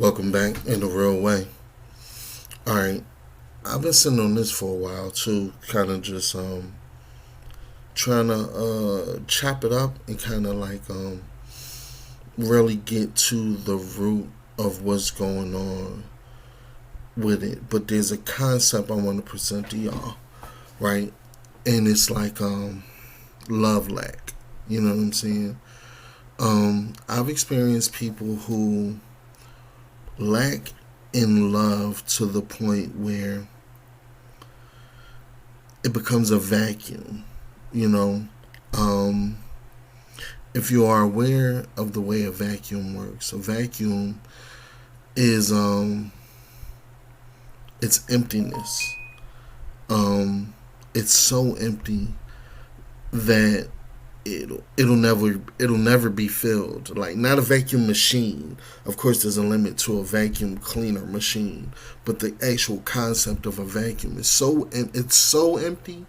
Welcome back in the real way. All right, I've been sitting on this for a while too, kind of just trying to chop it up and kind of like really get to the root of what's going on with it. But there's a concept I want to present to y'all, right? And it's like love lack. You know what I'm saying? I've experienced people who lack in love to the point where it becomes a vacuum. You know, um, if you are aware of the way a vacuum works, a vacuum is it's emptiness. Um, it's so empty that it'll never be filled. Like, not a vacuum machine. Of course, there's a limit to a vacuum cleaner machine, but the actual concept of a vacuum is it's so empty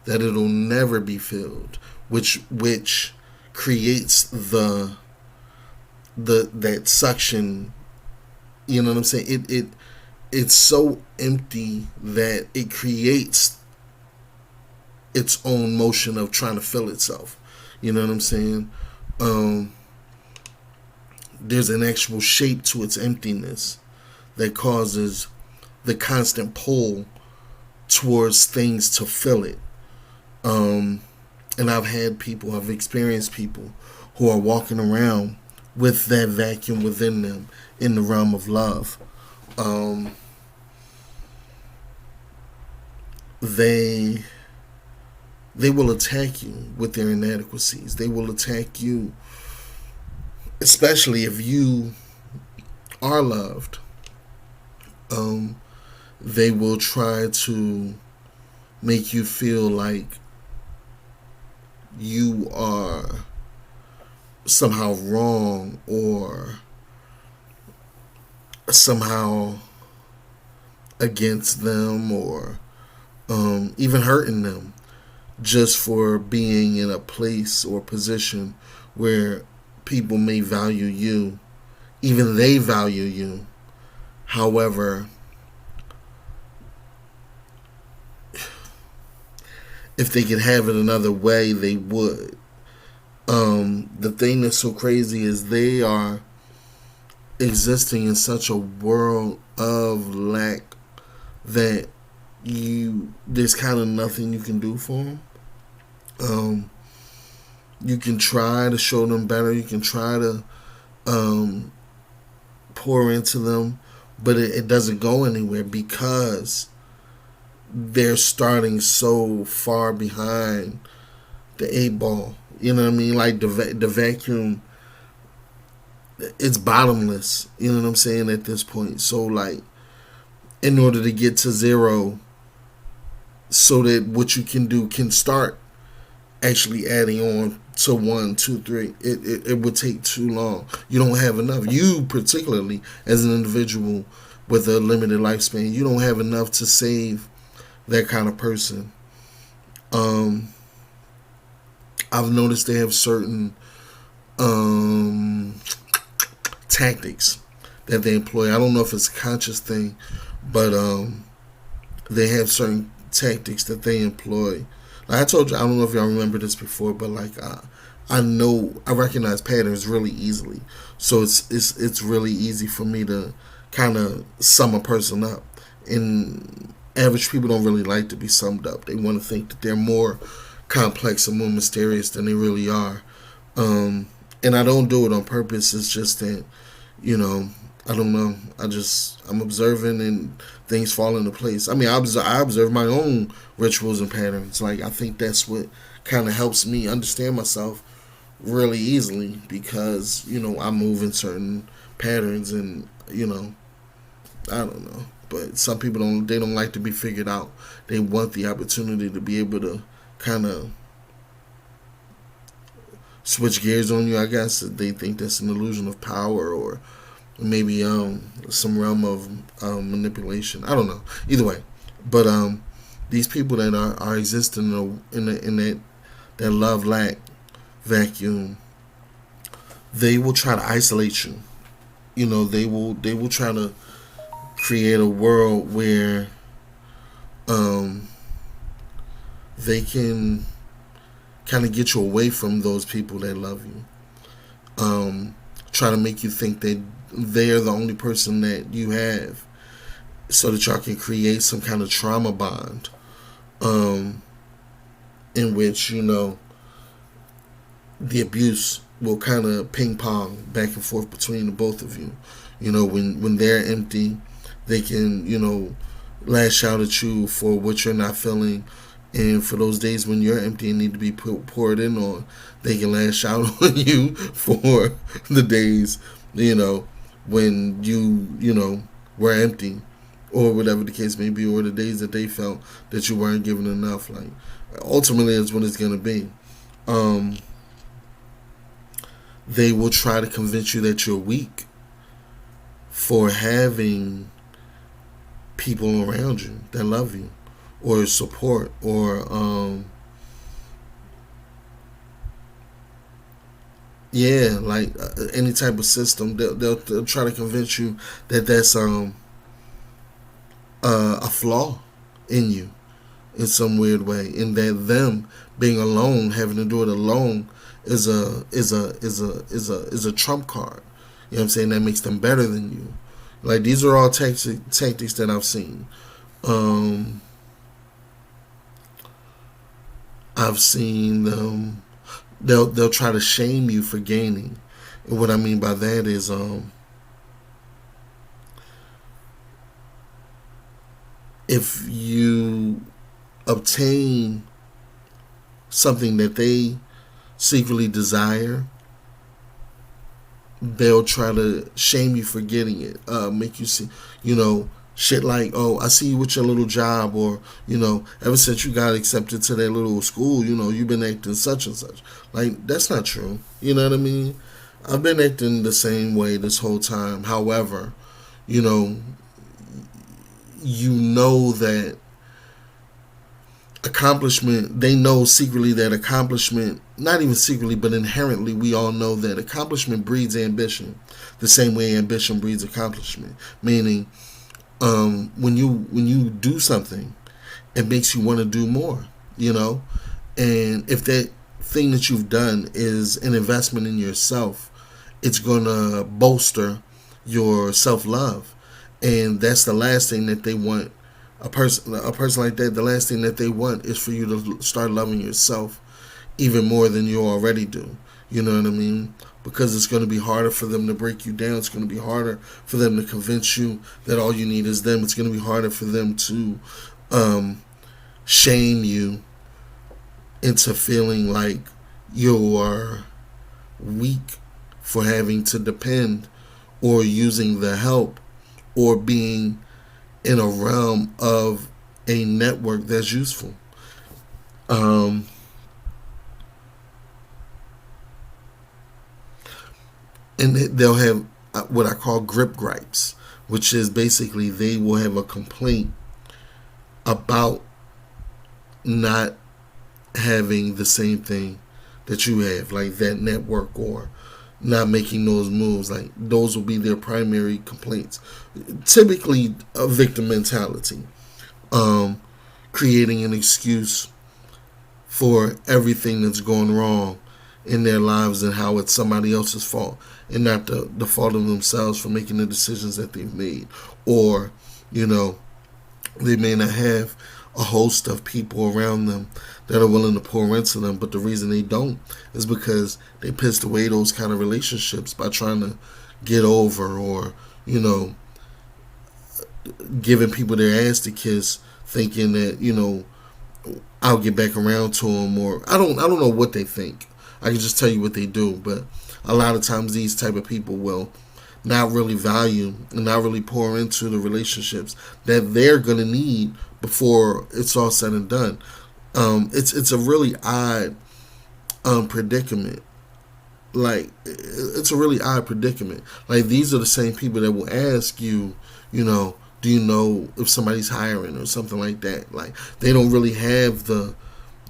that it'll never be filled, which creates the that suction. You know what I'm saying? It's so empty that it creates its own motion of trying to fill itself. You know what I'm saying? Um, there's an actual shape to its emptiness that causes the constant pull towards things to fill it. Um, and I've experienced people who are walking around with that vacuum within them in the realm of love. Um, they they will attack you with their inadequacies. They will attack you, especially if you are loved. Um, they will try to make you feel like you are somehow wrong or somehow against them or even hurting them just for being in a place or position where people may value you. Even they value you. However, if they could have it another way, they would. The thing that's so crazy is they are existing in such a world of lack that there's kind of nothing you can do for them. Um, you can try to show them better. You can try to um, pour into them, but it doesn't go anywhere because they're starting so far behind the eight ball. You know what I mean? Like the vacuum, it's bottomless. You know what I'm saying at this point. So like, in order to get to zero, so that what you can do can start actually adding on to one, two, three. It would take too long. You don't have enough. You particularly as an individual with a limited lifespan, you don't have enough to save that kind of person. Um, I've noticed they have certain um, tactics that they employ. I don't know if it's a conscious thing, but they have certain tactics that they employ. Like I told you, I don't know if y'all remember this before, but like I recognize patterns really easily, so it's really easy for me to kind of sum a person up. And average people don't really like to be summed up. They want to think that they're more complex and more mysterious than they really are. Um, and I don't do it on purpose. It's just that, you know, I don't know. I'm observing and things fall into place. I mean, I observe my own rituals and patterns. Like, I think that's what kind of helps me understand myself really easily because, you know, I move in certain patterns and, you know, I don't know. But some people don't like to be figured out. They want the opportunity to be able to kind of switch gears on you. I guess they think that's an illusion of power or maybe some realm of manipulation. I don't know. Either way, but these people that are existing in that love lack vacuum, they will try to isolate you. they will try to create a world where um, they can kind of get you away from those people that love you. Try to make you think that they're the only person that you have, so that y'all can create some kind of trauma bond, um, in which the abuse will kind of ping pong back and forth between the both of you. When they're empty, they can lash out at you for what you're not feeling, and for those days when you're empty and need to be poured in on, they can lash out on you for the days when you were empty, or whatever the case may be, or the days that they felt that you weren't given enough. Like, ultimately, that's what it's gonna be. They will try to convince you that you're weak for having people around you that love you, or support, or like any type of system. They'll try to convince you that that's a flaw in you in some weird way, in that them being alone, having to do it alone, is a trump card. You know what I'm saying? That makes them better than you. Like, these are all tactics that I've seen. I've seen them. They'll try to shame you for gaining, and what I mean by that is if you obtain something that they secretly desire, they'll try to shame you for getting it. Make you see, shit like, oh, I see you with your little job, or, ever since you got accepted to that little school, you've been acting such and such. Like, that's not true. You know what I mean? I've been acting the same way this whole time. However, that accomplishment, they know secretly that accomplishment, not even secretly, but inherently, we all know that accomplishment breeds ambition, the same way ambition breeds accomplishment. Meaning, when you do something, it makes you want to do more, and if that thing that you've done is an investment in yourself, it's going to bolster your self-love, and that's the last thing that they want. A person like that, the last thing that they want is for you to start loving yourself even more than you already do. You know what I mean? Because it's going to be harder for them to break you down. It's going to be harder for them to convince you that all you need is them. It's going to be harder for them to shame you into feeling like you are weak for having to depend, or using the help, or being in a realm of a network that's useful. And they'll have what I call grip gripes, which is basically they will have a complaint about not having the same thing that you have, like that network, or not making those moves. Like, those will be their primary complaints. Typically a victim mentality, creating an excuse for everything that's going wrong in their lives, and how it's somebody else's fault, and not the fault of themselves for making the decisions that they've made. Or, they may not have a host of people around them that are willing to pour into them, but the reason they don't is because they pissed away those kind of relationships by trying to get over, or giving people their ass to kiss, thinking that I'll get back around to them. Or I don't know what they think. I can just tell you what they do. But a lot of times these type of people will not really value and not really pour into the relationships that they're gonna need before it's all said and done. It's a really odd predicament. Like, it's a really odd predicament. Like, these are the same people that will ask you, do you know if somebody's hiring or something like that. Like, they don't really have the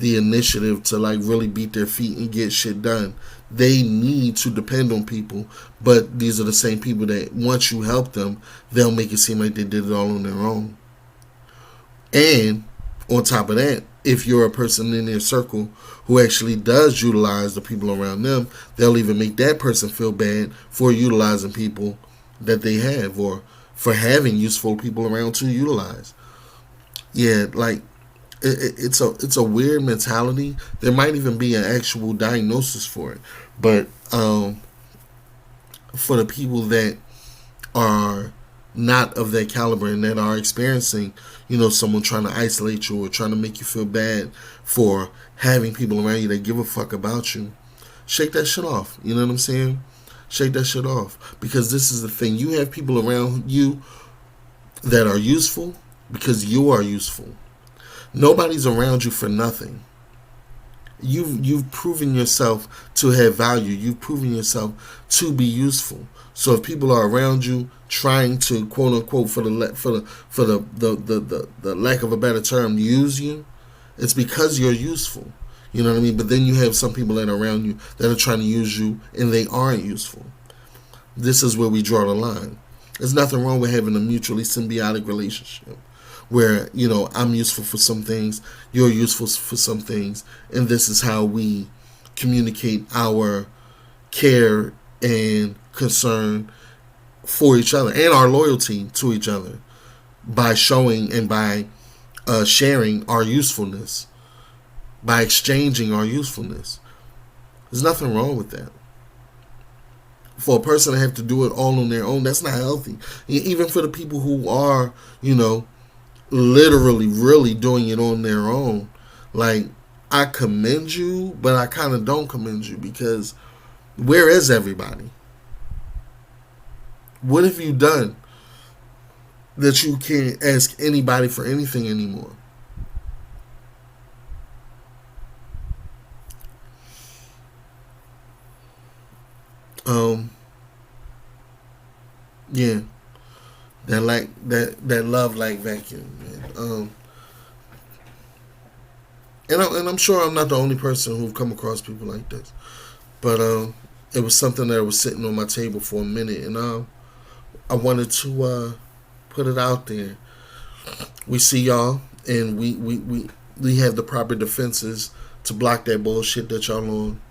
initiative to, like, really beat their feet and get shit done. they need to depend on people, but these are the same people that once you help them, they'll make it seem like they did it all on their own. And on top of that, if you're a person in their circle who actually does utilize the people around them, they'll even make that person feel bad for utilizing people that they have, or for having useful people around to utilize. Yeah, like it's a weird mentality. There might even be an actual diagnosis for it, but for the people that are not of that caliber and that are experiencing, someone trying to isolate you or trying to make you feel bad for having people around you that give a fuck about you, shake that shit off. You know what I'm saying? Shake that shit off. Because this is the thing. You have people around you that are useful because you are useful. Nobody's around you for nothing. You've proven yourself to have value. You've proven yourself to be useful. So if people are around you trying to, quote unquote, for the lack of a better term, use you, it's because you're useful. You know what I mean? But then you have some people that are around you that are trying to use you and they aren't useful. This is where we draw the line. There's nothing wrong with having a mutually symbiotic relationship where, I'm useful for some things, you're useful for some things, and this is how we communicate our care and concern for each other and our loyalty to each other by showing and by sharing our usefulness, by exchanging our usefulness. There's nothing wrong with that. For a person to have to do it all on their own, that's not healthy. Even for the people who are, literally really doing it on their own, like, I commend you, but I kind of don't commend you, because where is everybody? What have you done that you can't ask anybody for anything anymore? Yeah, that love like vacuum, man. And I'm sure I'm not the only person who've come across people like this, but it was something that was sitting on my table for a minute, and I wanted to put it out there. We see y'all, and we have the proper defenses to block that bullshit that y'all on,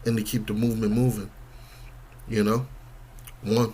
and to keep the movement moving. One.